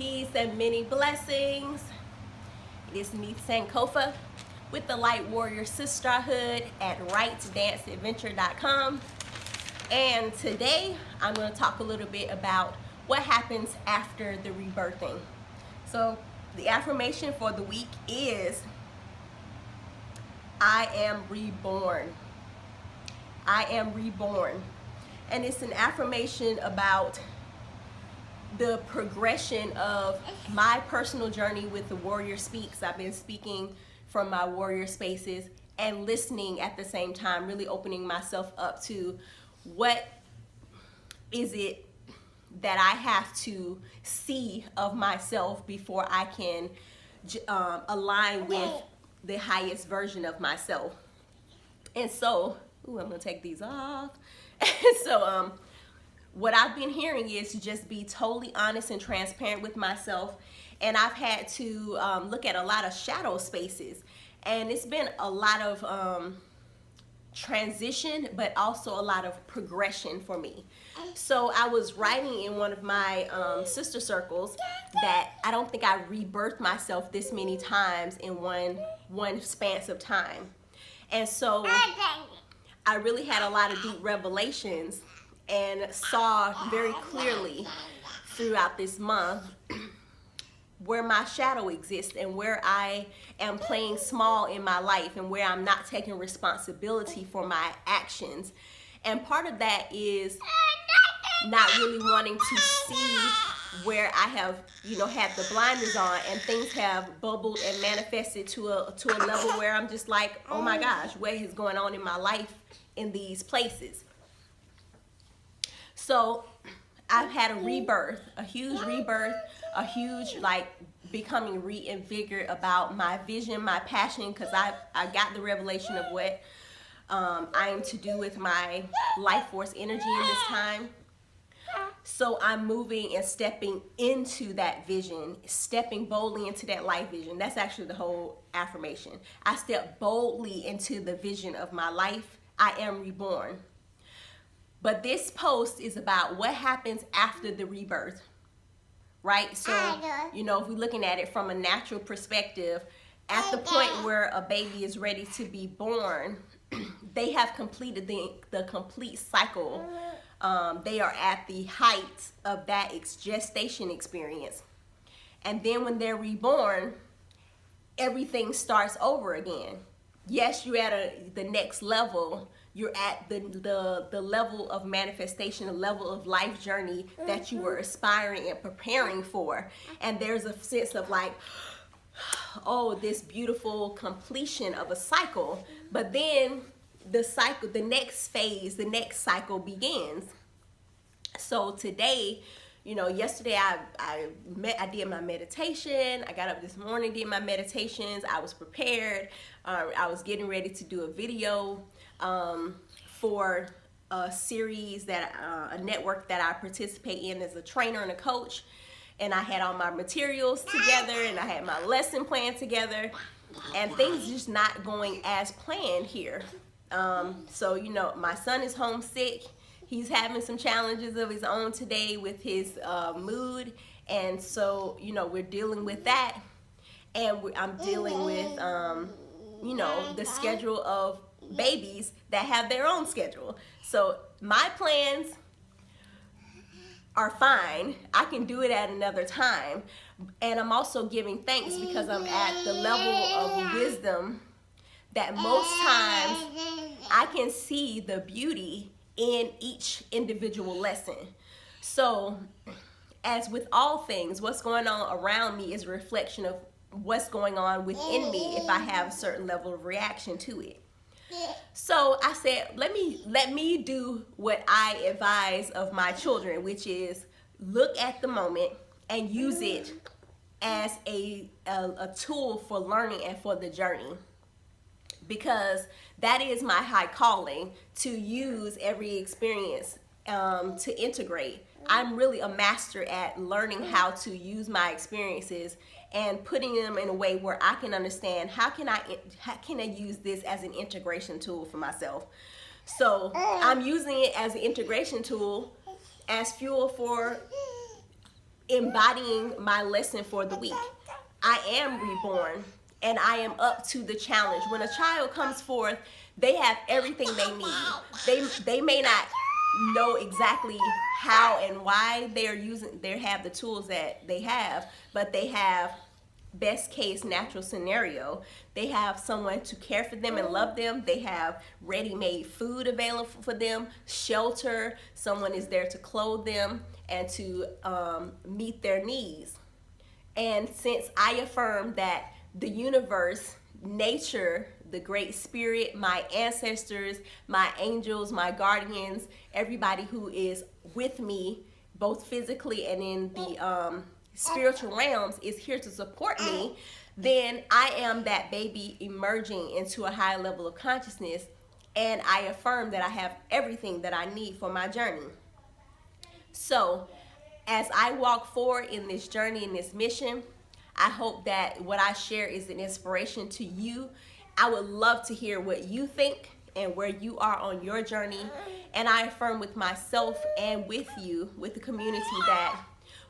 Peace and many blessings. It is Neith Sankofa with the Light Warrior SiStar Hood at rightdanceadventure.com. And today I'm going to talk a little bit about what happens after the rebirthing. So the affirmation for the week is, I am reborn. I am reborn. And it's an affirmation about the progression of my personal journey with the Warrior Speaks. I've been speaking from my warrior spaces and listening at the same time, really opening myself up to what is it that I have to see of myself before I can align with the highest version of myself. And so, I'm gonna take these off. So, what I've been hearing is to just be totally honest and transparent with myself. And I've had to look at a lot of shadow spaces. And it's been a lot of transition, but also a lot of progression for me. So I was writing in one of my sister circles that I don't think I rebirthed myself this many times in one span of time. And so I really had a lot of deep revelations and saw very clearly throughout this month where my shadow exists and where I am playing small in my life and where I'm not taking responsibility for my actions. And part of that is not really wanting to see where I have, had the blinders on and things have bubbled and manifested to a level where I'm just like, oh my gosh, what is going on in my life in these places? So I've had a rebirth, a huge becoming reinvigorated about my vision, my passion, because I got the revelation of what I am to do with my life force energy in this time. So I'm moving and stepping into that vision, stepping boldly into that life vision. That's actually the whole affirmation. I step boldly into the vision of my life. I am reborn. But this post is about what happens after the rebirth, right? So, if we're looking at it from a natural perspective, at the point where a baby is ready to be born, they have completed the complete cycle. They are at the height of that gestation experience. And then when they're reborn, everything starts over again. Yes, you're at the next level. You're at the level of manifestation, the level of life journey that you were aspiring and preparing for. And there's a sense of like, oh, this beautiful completion of a cycle. But then the next phase, the next cycle begins. So today, yesterday I did my meditation. I got up this morning, did my meditations. I was prepared. I was getting ready to do a video for a series a network that I participate in as a trainer and a coach. And I had all my materials together and I had my lesson plan together, and things just not going as planned here. So, my son is homesick. He's having some challenges of his own today with his mood. And so, we're dealing with that. And I'm dealing with, the schedule of babies that have their own schedule. So my plans are fine. I can do it at another time. And I'm also giving thanks because I'm at the level of wisdom that most times I can see the beauty in each individual lesson. So as with all things, what's going on around me is a reflection of what's going on within me if I have a certain level of reaction to it. So I said, let me do what I advise of my children, which is look at the moment and use it as a tool for learning and for the journey. Because that is my high calling, to use every experience to integrate. I'm really a master at learning how to use my experiences and putting them in a way where I can understand how can I use this as an integration tool for myself. So I'm using it as an integration tool, as fuel for embodying my lesson for the week. I am reborn, and I am up to the challenge. When a child comes forth, they have everything they need. They may not know exactly how and why they have the tools that they have, but they have best case natural scenario. They have someone to care for them and love them. They have ready-made food available for them, shelter. Someone is there to clothe them and to meet their needs. And since I affirm that the universe, nature, the great spirit, my ancestors, my angels, my guardians, everybody who is with me, both physically and in the spiritual realms, is here to support me, then I am that baby emerging into a higher level of consciousness, and I affirm that I have everything that I need for my journey. So as I walk forward in this journey, in this mission, I hope that what I share is an inspiration to you. I would love to hear what you think and where you are on your journey. And I affirm with myself and with you, with the community, that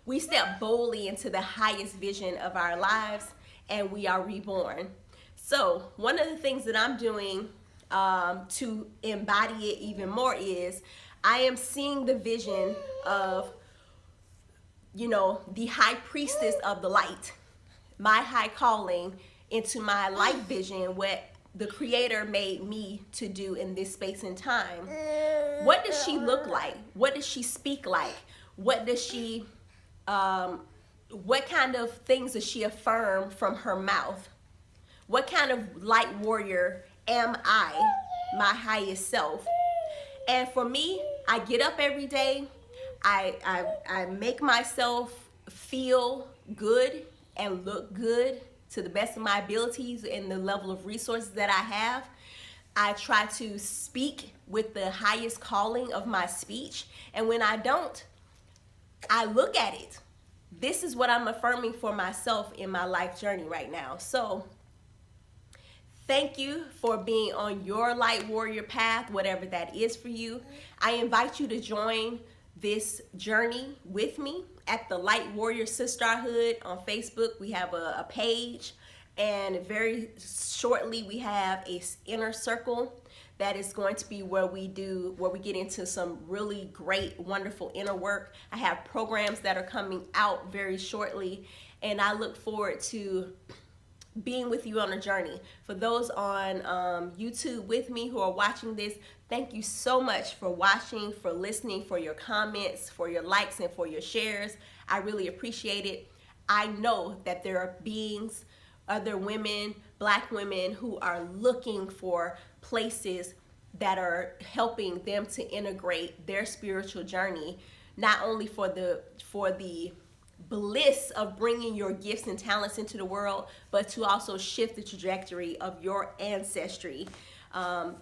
we step boldly into the highest vision of our lives, and we are reborn. So one of the things that I'm doing to embody it even more is I am seeing the vision of, the high priestess of the light, my high calling into my light vision, what the Creator made me to do in this space and time. What does she look like? What does she speak like? What does she what kind of things does she affirm from her mouth? What kind of light warrior am I, my highest self? And for me, I get up every day. I make myself feel good and look good to the best of my abilities and the level of resources that I have. I try to speak with the highest calling of my speech. And when I don't, I look at it. This is what I'm affirming for myself in my life journey right now. So thank you for being on your light warrior path, whatever that is for you. I invite you to join this journey with me at the Light Warrior SiStar Hood on Facebook. We have a page, and very shortly we have a inner circle that is going to be where we get into some really great, wonderful inner work. I have programs that are coming out very shortly, and I look forward to being with you on a journey. For those on YouTube with me who are watching this, thank you so much for watching, for listening, for your comments, for your likes, and for your shares. I really appreciate it. I know that there are beings, other women, Black women, who are looking for places that are helping them to integrate their spiritual journey, not only for the bliss of bringing your gifts and talents into the world, but to also shift the trajectory of your ancestry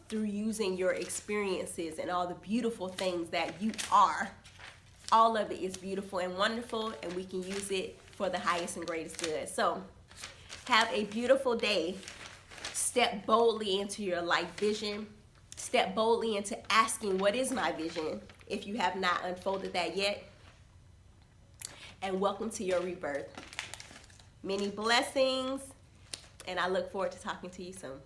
through using your experiences and all the beautiful things that you are. All of it is beautiful and wonderful, and we can use it for the highest and greatest good. So have a beautiful day. Step boldly into your life vision. Step boldly into asking, what is my vision, if you have not unfolded that yet. And welcome to your rebirth. Many blessings, and I look forward to talking to you soon.